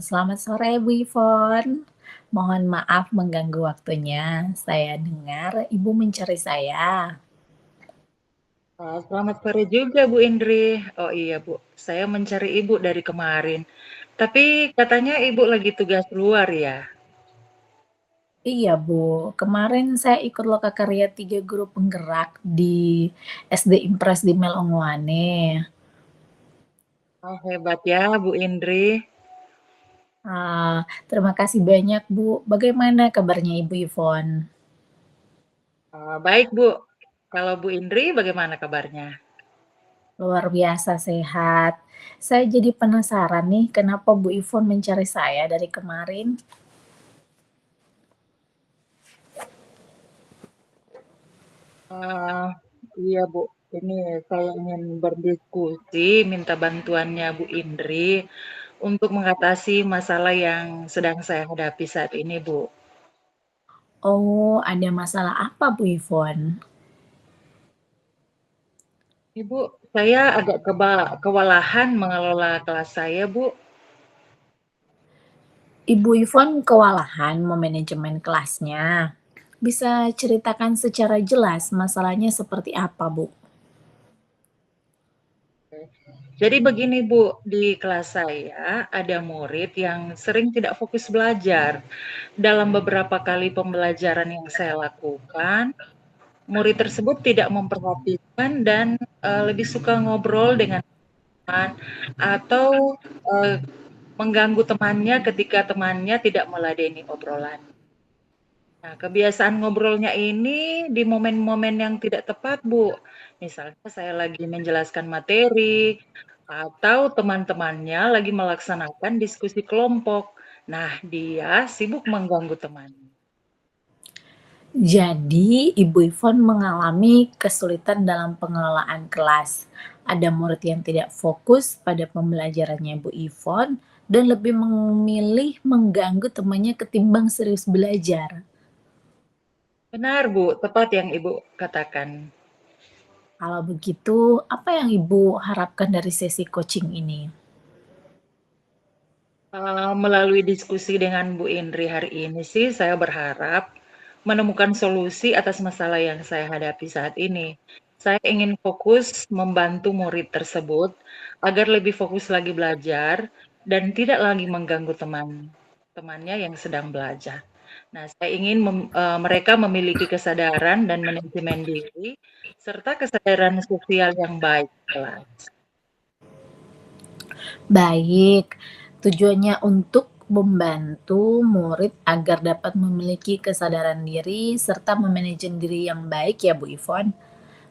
Selamat sore Bu Ivon. Mohon maaf mengganggu waktunya. Saya dengar Ibu mencari saya. Selamat sore juga Bu Indri. Oh iya Bu, saya mencari Ibu dari kemarin. Tapi katanya Ibu lagi tugas luar ya? Iya Bu, kemarin saya ikut Lokakarya 3 Guru Penggerak di SD Impres di Melongwane. Oh hebat ya Bu Indri. Terima kasih banyak Bu. Bagaimana kabarnya Ibu Ivon? Baik Bu. Kalau Bu Indri bagaimana kabarnya? Luar biasa sehat. Saya jadi penasaran nih, kenapa Bu Ivon mencari saya dari kemarin? Ah, iya Bu, ini saya ingin berdiskusi, minta bantuannya Bu Indri untuk mengatasi masalah yang sedang saya hadapi saat ini Bu. Oh, ada masalah apa Bu Ivon? Ibu, saya agak kewalahan mengelola kelas saya Bu. Ibu Ivon kewalahan memanajemen kelasnya. Bisa ceritakan secara jelas masalahnya seperti apa, Bu? Jadi begini Bu, di kelas saya ada murid yang sering tidak fokus belajar. Dalam beberapa kali pembelajaran yang saya lakukan, murid tersebut tidak memperhatikan dan lebih suka ngobrol dengan teman atau mengganggu temannya ketika temannya tidak meladeni obrolan. Nah, kebiasaan ngobrolnya ini di momen-momen yang tidak tepat, Bu. Misalnya saya lagi menjelaskan materi atau teman-temannya lagi melaksanakan diskusi kelompok. Nah, dia sibuk mengganggu temannya. Jadi, Ibu Ivon mengalami kesulitan dalam pengelolaan kelas. Ada murid yang tidak fokus pada pembelajarannya Bu Ivon dan lebih memilih mengganggu temannya ketimbang serius belajar. Benar, Bu, tepat yang Ibu katakan. Kalau begitu, apa yang Ibu harapkan dari sesi coaching ini? Melalui diskusi dengan Bu Indri hari ini sih, saya berharap menemukan solusi atas masalah yang saya hadapi saat ini. Saya ingin fokus membantu murid tersebut agar lebih fokus lagi belajar dan tidak lagi mengganggu temannya yang sedang belajar. Nah, saya ingin mereka memiliki kesadaran dan manajemen diri serta kesadaran sosial yang baik di kelas. Baik, tujuannya untuk membantu murid agar dapat memiliki kesadaran diri serta memanajemen diri yang baik ya Bu Ivon.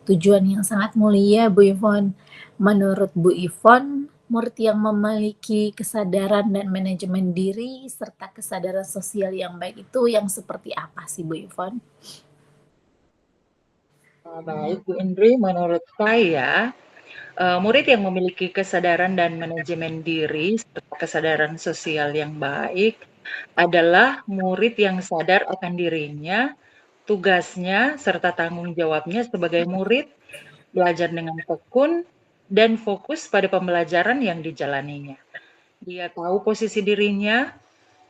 Tujuan yang sangat mulia Bu Ivon. Menurut Bu Ivon, murid yang memiliki kesadaran dan manajemen diri serta kesadaran sosial yang baik itu yang seperti apa sih Bu Ivon? Baik, Bu Indri, menurut saya murid yang memiliki kesadaran dan manajemen diri serta kesadaran sosial yang baik adalah murid yang sadar akan dirinya, tugasnya, serta tanggung jawabnya sebagai murid, belajar dengan tekun, dan fokus pada pembelajaran yang dijalaninya. Dia tahu posisi dirinya,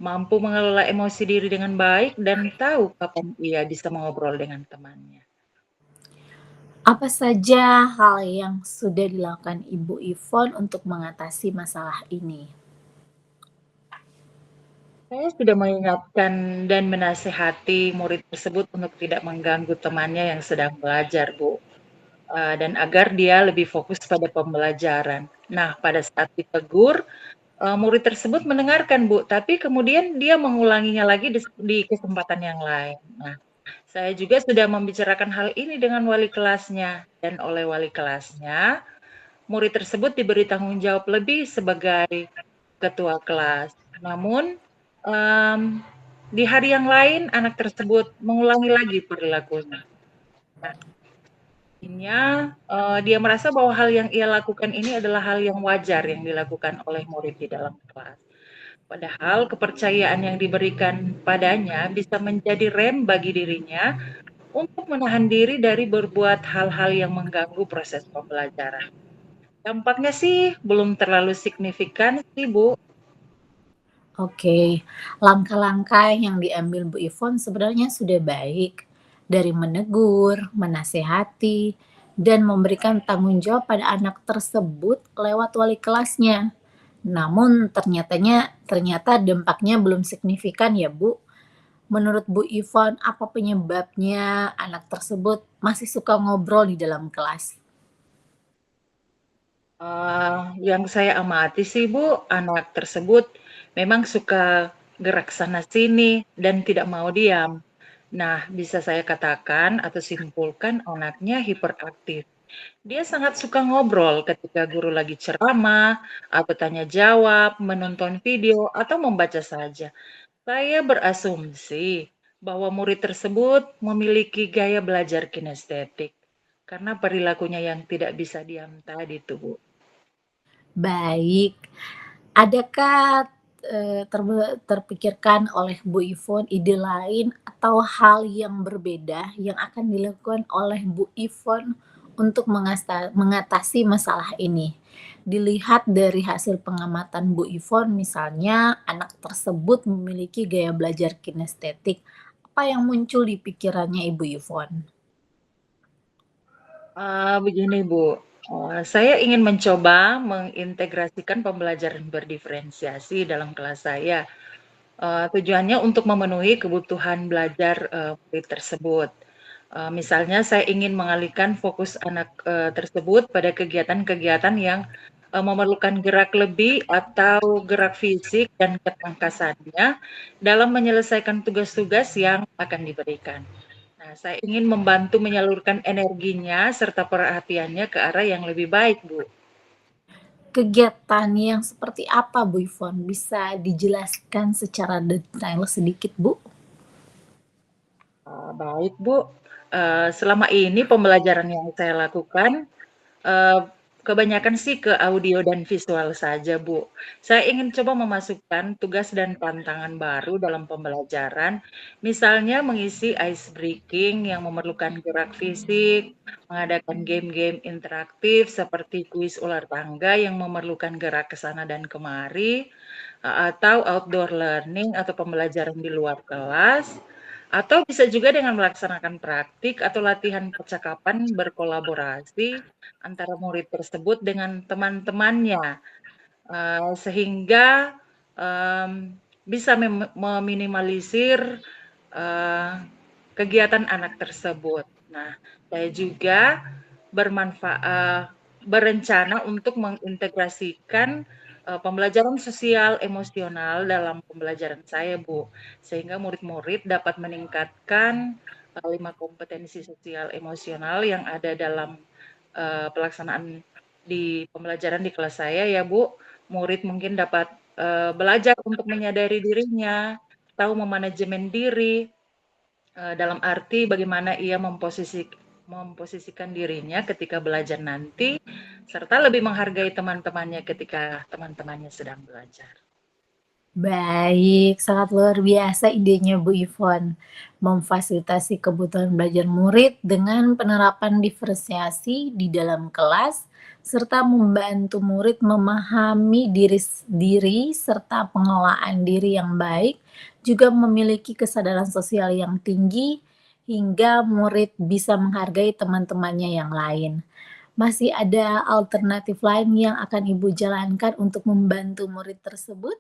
mampu mengelola emosi diri dengan baik, dan tahu kapan ia bisa mengobrol dengan temannya. Apa saja hal yang sudah dilakukan Ibu Ivon untuk mengatasi masalah ini? Saya sudah mengingatkan dan menasehati murid tersebut untuk tidak mengganggu temannya yang sedang belajar, Bu, dan agar dia lebih fokus pada pembelajaran. Nah, pada saat ditegur, murid tersebut mendengarkan, Bu, tapi kemudian dia mengulanginya lagi di kesempatan yang lain. Nah, saya juga sudah membicarakan hal ini dengan wali kelasnya, dan oleh wali kelasnya, murid tersebut diberi tanggung jawab lebih sebagai ketua kelas. Namun, um, di hari yang lain anak tersebut mengulangi lagi perilakunya. Nah, dia merasa bahwa hal yang ia lakukan ini adalah hal yang wajar yang dilakukan oleh murid di dalam kelas. Padahal kepercayaan yang diberikan padanya bisa menjadi rem bagi dirinya untuk menahan diri dari berbuat hal-hal yang mengganggu proses pembelajaran. Dampaknya sih belum terlalu signifikan sih, Bu. Oke, langkah-langkah yang diambil Bu Ivon sebenarnya sudah baik, dari menegur, menasehati, dan memberikan tanggung jawab pada anak tersebut lewat wali kelasnya. Namun ternyata dampaknya belum signifikan ya Bu. Menurut Bu Ivon, apa penyebabnya anak tersebut masih suka ngobrol di dalam kelas? Yang saya amati sih Bu, anak tersebut memang suka gerak sana sini dan tidak mau diam. Nah, bisa saya katakan atau simpulkan anaknya hiperaktif. Dia sangat suka ngobrol ketika guru lagi ceramah, atau tanya jawab, menonton video, atau membaca saja. Saya berasumsi bahwa murid tersebut memiliki gaya belajar kinestetik karena perilakunya yang tidak bisa diam tadi tuh, Bu. Baik, adakah, terpikirkan oleh Bu Ivon ide lain atau hal yang berbeda yang akan dilakukan oleh Bu Ivon untuk mengatasi masalah ini? Dilihat dari hasil pengamatan Bu Ivon misalnya anak tersebut memiliki gaya belajar kinestetik, apa yang muncul di pikirannya Ibu Ivon? Begini Bu, saya ingin mencoba mengintegrasikan pembelajaran berdiferensiasi dalam kelas saya. Tujuannya untuk memenuhi kebutuhan belajar, murid tersebut. Misalnya saya ingin mengalihkan fokus anak, tersebut pada kegiatan-kegiatan yang, memerlukan gerak lebih atau gerak fisik dan ketangkasannya dalam menyelesaikan tugas-tugas yang akan diberikan. Nah, saya ingin membantu menyalurkan energinya serta perhatiannya ke arah yang lebih baik, Bu. Kegiatan yang seperti apa Bu Ivon? Bisa dijelaskan secara detail sedikit Bu? Baik, Bu. Selama ini pembelajaran yang saya lakukan, eee, kebanyakan sih ke audio dan visual saja, Bu. Saya ingin coba memasukkan tugas dan tantangan baru dalam pembelajaran, misalnya mengisi ice breaking yang memerlukan gerak fisik, mengadakan game-game interaktif seperti kuis ular tangga yang memerlukan gerak ke sana dan kemari, atau outdoor learning atau pembelajaran di luar kelas, atau bisa juga dengan melaksanakan praktik atau latihan percakapan berkolaborasi antara murid tersebut dengan teman-temannya, sehingga, mmm, bisa meminimalisir, eee, kegiatan anak tersebut. Nah, saya juga berencana untuk mengintegrasikan, pembelajaran sosial emosional dalam pembelajaran saya, Bu. Sehingga murid-murid dapat meningkatkan, 5 kompetensi sosial emosional yang ada dalam, pelaksanaan di pembelajaran di kelas saya ya, Bu. Murid mungkin dapat, belajar untuk menyadari dirinya, tahu memanajemen diri, dalam arti bagaimana ia memposisikan dirinya ketika belajar nanti, serta lebih menghargai teman-temannya ketika teman-temannya sedang belajar. Baik, sangat luar biasa idenya Bu Ivon. Memfasilitasi kebutuhan belajar murid dengan penerapan diferensiasi di dalam kelas, serta membantu murid memahami diri serta pengelolaan diri yang baik, juga memiliki kesadaran sosial yang tinggi, hingga murid bisa menghargai teman-temannya yang lain. Masih ada alternatif lain yang akan Ibu jalankan untuk membantu murid tersebut?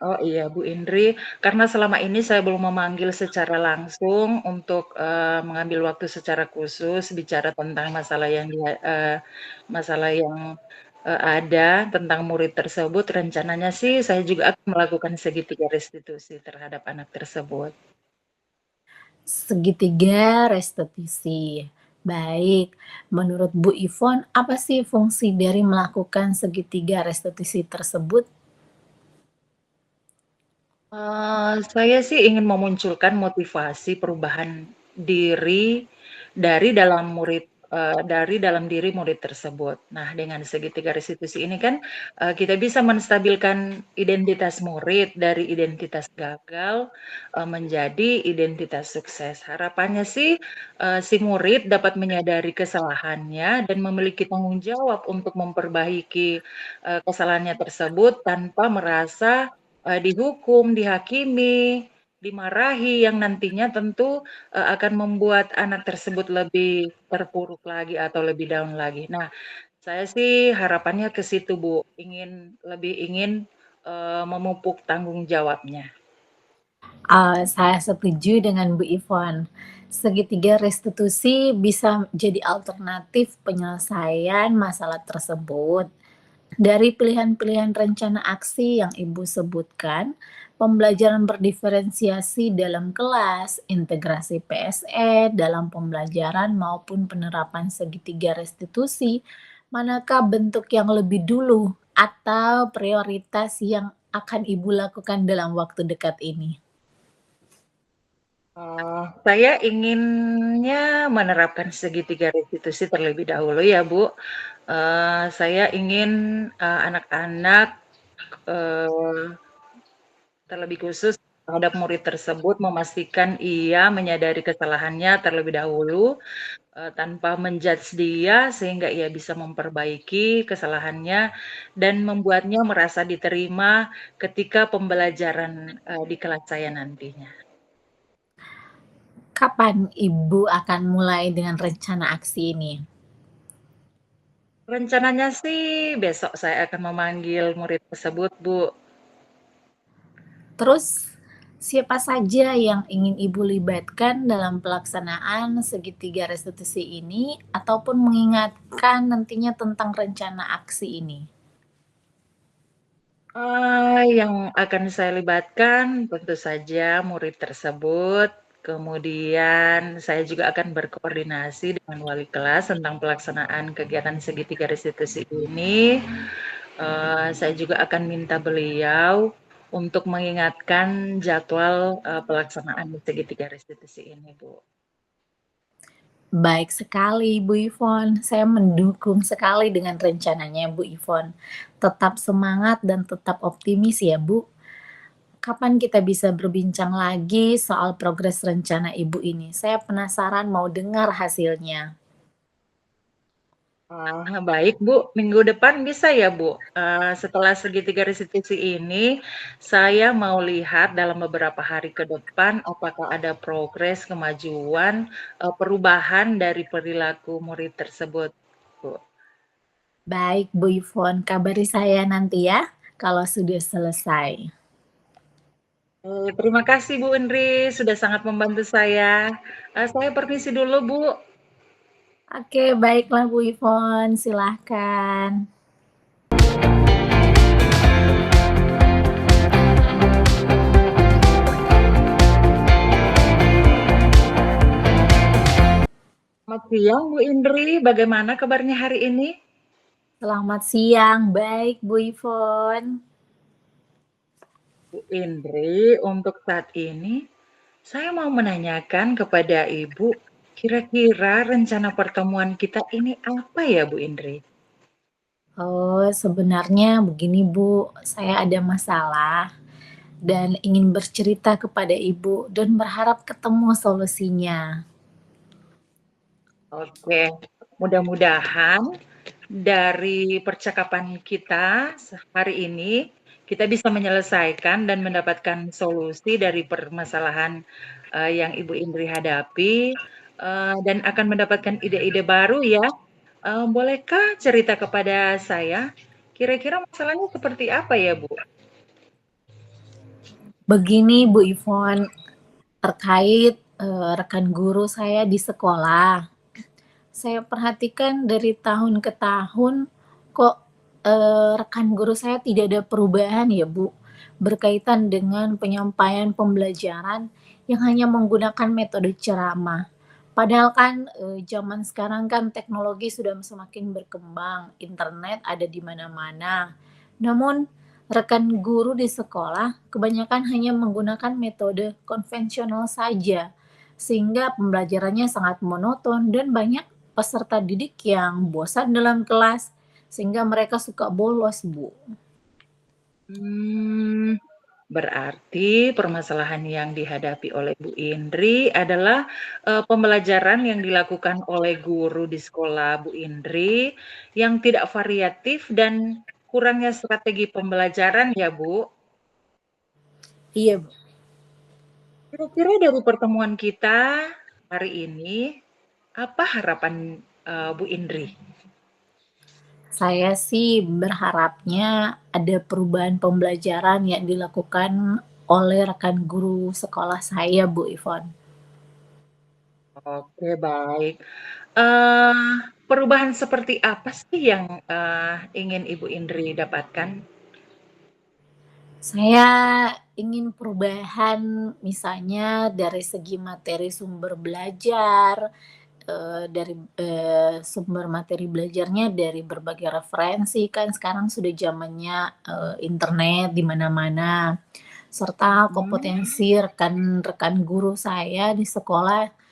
Oh iya Bu Indri, karena selama ini saya belum memanggil secara langsung untuk, mengambil waktu secara khusus bicara tentang masalah yang, ada tentang murid tersebut, rencananya sih saya juga akan melakukan segitiga restitusi terhadap anak tersebut. Segitiga restitusi. Baik, menurut Bu Ivon, apa sih fungsi dari melakukan segitiga restitusi tersebut? Saya sih ingin memunculkan motivasi perubahan diri dari dalam murid dari dalam diri murid tersebut. Nah, dengan segitiga restitusi ini kan, kita bisa menstabilkan identitas murid dari identitas gagal, menjadi identitas sukses. Harapannya sih, si murid dapat menyadari kesalahannya dan memiliki tanggung jawab untuk memperbaiki, kesalahannya tersebut tanpa merasa, dihukum, dihakimi, dimarahi, yang nantinya tentu akan membuat anak tersebut lebih terpuruk lagi atau lebih down lagi. Nah, saya sih harapannya ke situ, Bu, lebih ingin, memupuk tanggung jawabnya. Saya setuju dengan Bu Ivon. Segitiga restitusi bisa jadi alternatif penyelesaian masalah tersebut. Dari pilihan-pilihan rencana aksi yang Ibu sebutkan, pembelajaran berdiferensiasi dalam kelas, integrasi PSE dalam pembelajaran maupun penerapan segitiga restitusi, manakah bentuk yang lebih dulu atau prioritas yang akan Ibu lakukan dalam waktu dekat ini? Saya inginnya menerapkan segitiga restitusi terlebih dahulu ya, Bu. Saya ingin, anak-anak, eee, terlebih khusus terhadap murid tersebut memastikan ia menyadari kesalahannya terlebih dahulu, tanpa men-judge dia sehingga ia bisa memperbaiki kesalahannya dan membuatnya merasa diterima ketika pembelajaran, di kelas saya nantinya. Kapan Ibu akan mulai dengan rencana aksi ini? Rencananya sih besok saya akan memanggil murid tersebut, Bu. Terus, siapa saja yang ingin Ibu libatkan dalam pelaksanaan segitiga restitusi ini ataupun mengingatkan nantinya tentang rencana aksi ini? Yang akan saya libatkan tentu saja murid tersebut, kemudian saya juga akan berkoordinasi dengan wali kelas tentang pelaksanaan kegiatan segitiga restitusi ini. Saya juga akan minta beliau untuk mengingatkan jadwal, pelaksanaan segitiga restitusi ini, Bu. Baik sekali Bu Ivon, saya mendukung sekali dengan rencananya Bu Ivon. Tetap semangat dan tetap optimis ya Bu. Kapan kita bisa berbincang lagi soal progres rencana Ibu ini? Saya penasaran mau dengar hasilnya. Baik Bu, minggu depan bisa ya Bu? Setelah segitiga restitusi ini, saya mau lihat dalam beberapa hari ke depan apakah ada progres, kemajuan, perubahan dari perilaku murid tersebut, Bu. Baik Bu Ivon, kabari saya nanti ya kalau sudah selesai. Terima kasih Bu Indri, sudah sangat membantu saya. Saya permisi dulu Bu. Oke, baiklah Bu Ivon, silahkan. Selamat siang Bu Indri, bagaimana kabarnya hari ini? Selamat siang, baik Bu Ivon. Bu Indri, untuk saat ini saya mau menanyakan kepada Ibu, kira-kira rencana pertemuan kita ini apa ya, Bu Indri? Oh, sebenarnya begini Bu, saya ada masalah dan ingin bercerita kepada Ibu dan berharap ketemu solusinya. Oke, mudah-mudahan dari percakapan kita hari ini, kita bisa menyelesaikan dan mendapatkan solusi dari permasalahan yang Ibu Indri hadapi, dan akan mendapatkan ide-ide baru ya. Bolehkah cerita kepada saya, kira-kira masalahnya seperti apa ya, Bu? Begini Bu Ivon, terkait rekan guru saya di sekolah. Saya perhatikan dari tahun ke tahun kok rekan guru saya tidak ada perubahan ya Bu, berkaitan dengan penyampaian pembelajaran yang hanya menggunakan metode ceramah. Padahal kan zaman sekarang kan teknologi sudah semakin berkembang, internet ada di mana-mana. Namun rekan guru di sekolah kebanyakan hanya menggunakan metode konvensional saja, sehingga pembelajarannya sangat monoton dan banyak peserta didik yang bosan dalam kelas, sehingga mereka suka bolos, Bu. Hmm, berarti permasalahan yang dihadapi oleh Bu Indri adalah, pembelajaran yang dilakukan oleh guru di sekolah Bu Indri yang tidak variatif dan kurangnya strategi pembelajaran ya, Bu? Iya, Bu. Kira-kira dari pertemuan kita hari ini, apa harapan, Bu Indri? Saya sih berharapnya ada perubahan pembelajaran yang dilakukan oleh rekan guru sekolah saya, Bu Ivon. Oke, baik. Eee, Perubahan seperti apa sih yang, ingin Ibu Indri dapatkan? Saya ingin perubahan misalnya dari segi materi sumber belajar, sumber materi belajarnya dari berbagai referensi, kan sekarang sudah zamannya, internet di mana-mana, serta Mhm. kompetensi rekan-rekan guru saya di sekolah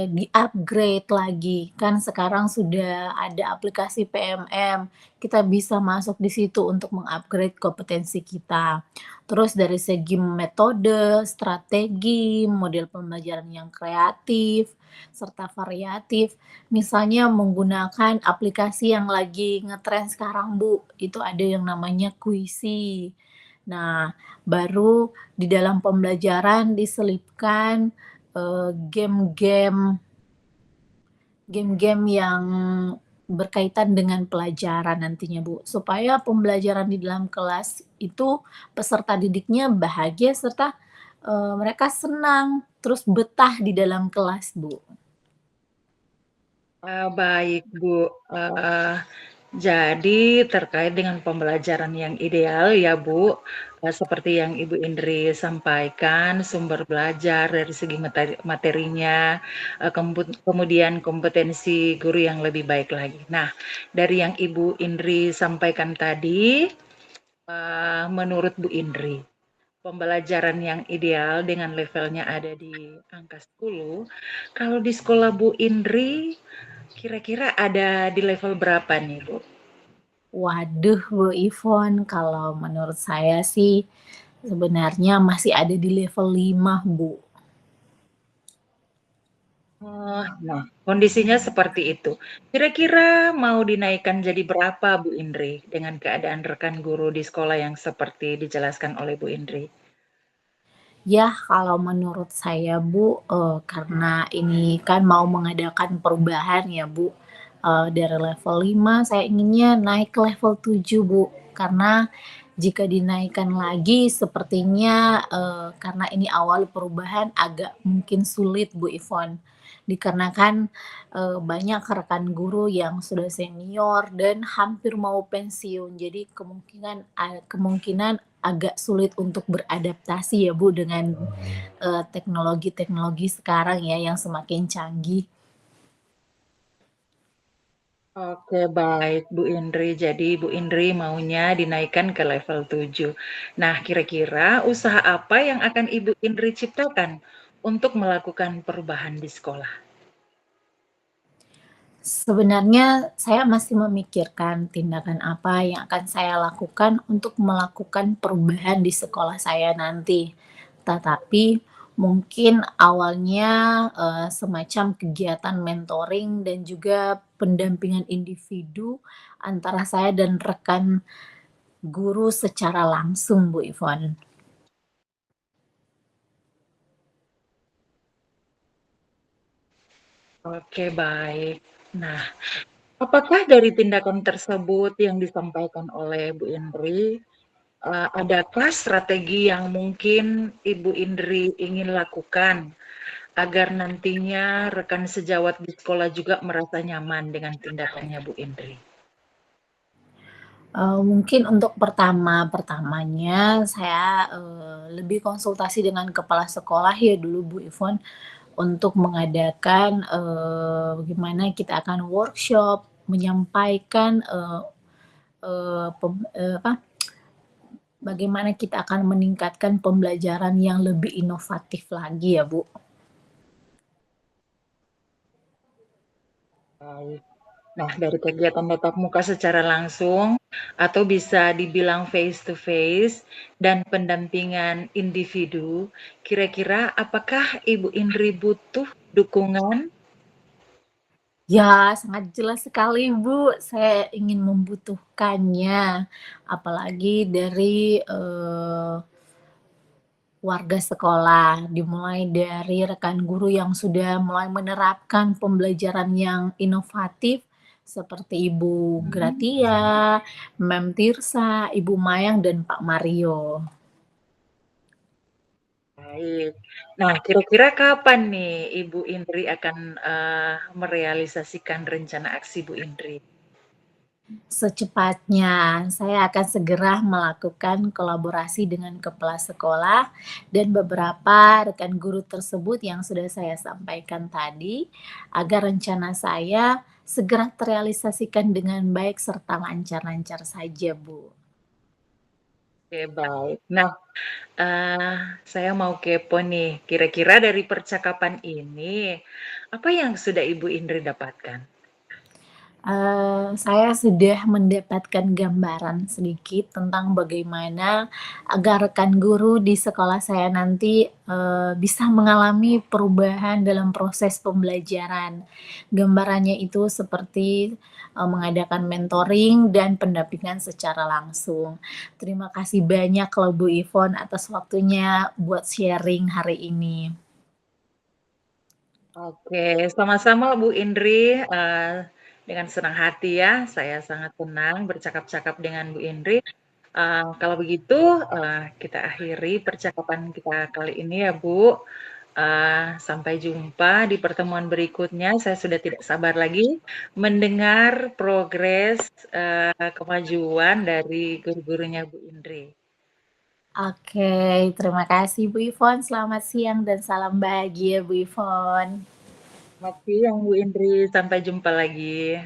di-upgrade lagi. Kan sekarang sudah ada aplikasi PMM, kita bisa masuk di situ untuk meng-upgrade kompetensi kita. Terus dari segi metode, strategi, model pembelajaran yang kreatif, serta variatif, misalnya menggunakan aplikasi yang lagi ngetren sekarang, Bu, itu ada yang namanya Kuisi. Nah, baru di dalam pembelajaran diselipkan game-game yang berkaitan dengan pelajaran nantinya, Bu. Supaya pembelajaran di dalam kelas itu peserta didiknya bahagia serta, mereka senang, terus betah di dalam kelas, Bu. Baik, Bu, eee, jadi terkait dengan pembelajaran yang ideal ya, Bu, seperti yang Ibu Indri sampaikan, sumber belajar dari segi materinya, kemudian kompetensi guru yang lebih baik lagi. Nah, dari yang Ibu Indri sampaikan tadi, menurut Bu Indri, pembelajaran yang ideal dengan levelnya ada di angka 10, kalau di sekolah Bu Indri kira-kira ada di level berapa nih, Bu? Waduh, Bu Ivon, kalau menurut saya sih sebenarnya masih ada di level 5, Bu. Oh, nah, kondisinya seperti itu. Kira-kira mau dinaikkan jadi berapa, Bu Indri, dengan keadaan rekan guru di sekolah yang seperti dijelaskan oleh Bu Indri? Ya, kalau menurut saya, Bu, karena ini kan mau mengadakan perubahan ya, Bu, dari level 5 saya inginnya naik ke level 7, Bu. Karena jika dinaikkan lagi sepertinya, karena ini awal perubahan agak mungkin sulit, Bu Ivon. Dikarenakan, banyak rekan guru yang sudah senior dan hampir mau pensiun. Jadi kemungkinan agak sulit untuk beradaptasi ya, Bu, dengan, teknologi-teknologi sekarang ya yang semakin canggih. Oke, baik, Bu Indri. Jadi Bu Indri maunya dinaikkan ke level 7. Nah, kira-kira usaha apa yang akan Ibu Indri ciptakan untuk melakukan perubahan di sekolah? Sebenarnya saya masih memikirkan tindakan apa yang akan saya lakukan untuk melakukan perubahan di sekolah saya nanti. Tetapi mungkin awalnya, semacam kegiatan mentoring dan juga pendampingan individu antara saya dan rekan guru secara langsung, Bu Ivon. Oke, baik. Nah, apakah dari tindakan tersebut yang disampaikan oleh Bu Indri, adakah strategi yang mungkin Ibu Indri ingin lakukan agar nantinya rekan sejawat di sekolah juga merasa nyaman dengan tindakannya Bu Indri? Mungkin untuk pertamanya saya, lebih konsultasi dengan kepala sekolah ya dulu, Bu Ivon, untuk mengadakan, gimana kita akan workshop, menyampaikan, eee eee, pem apa, bagaimana kita akan meningkatkan pembelajaran yang lebih inovatif lagi ya, Bu. Baik. Nah, dari kegiatan tatap muka secara langsung atau bisa dibilang face to face dan pendampingan individu, kira-kira apakah Ibu Indri butuh dukungan? Ya, sangat jelas sekali, Bu, saya ingin membutuhkannya, apalagi dari, warga sekolah, dimulai dari rekan guru yang sudah mulai menerapkan pembelajaran yang inovatif seperti Ibu Gratia, Mem Tirsa, Ibu Mayang, dan Pak Mario. Baik. Nah, kira-kira kapan nih Ibu Indri akan, merealisasikan rencana aksi Bu Indri? Secepatnya, saya akan segera melakukan kolaborasi dengan kepala sekolah dan beberapa rekan guru tersebut yang sudah saya sampaikan tadi, agar rencana saya segera terrealisasikan dengan baik serta lancar-lancar saja, Bu. Oke, baik. Nah, saya mau kepo nih, kira-kira dari percakapan ini, apa yang sudah Ibu Indri dapatkan? Saya sudah mendapatkan gambaran sedikit tentang bagaimana agar rekan guru di sekolah saya nanti, bisa mengalami perubahan dalam proses pembelajaran. Gambarannya itu seperti, mengadakan mentoring dan pendampingan secara langsung. Terima kasih banyak loh Bu Ivon atas waktunya buat sharing hari ini. Oke, sama-sama Bu Indri, dengan senang hati ya, saya sangat senang bercakap-cakap dengan Bu Indri. Kalau begitu, kita akhiri percakapan kita kali ini ya Bu. Sampai jumpa di pertemuan berikutnya, saya sudah tidak sabar lagi mendengar progres, kemajuan dari guru-gurunya Bu Indri. Oke, terima kasih Bu Ivon, selamat siang dan salam bahagia Bu Ivon. Selamat siang Bu Indri, sampai jumpa lagi.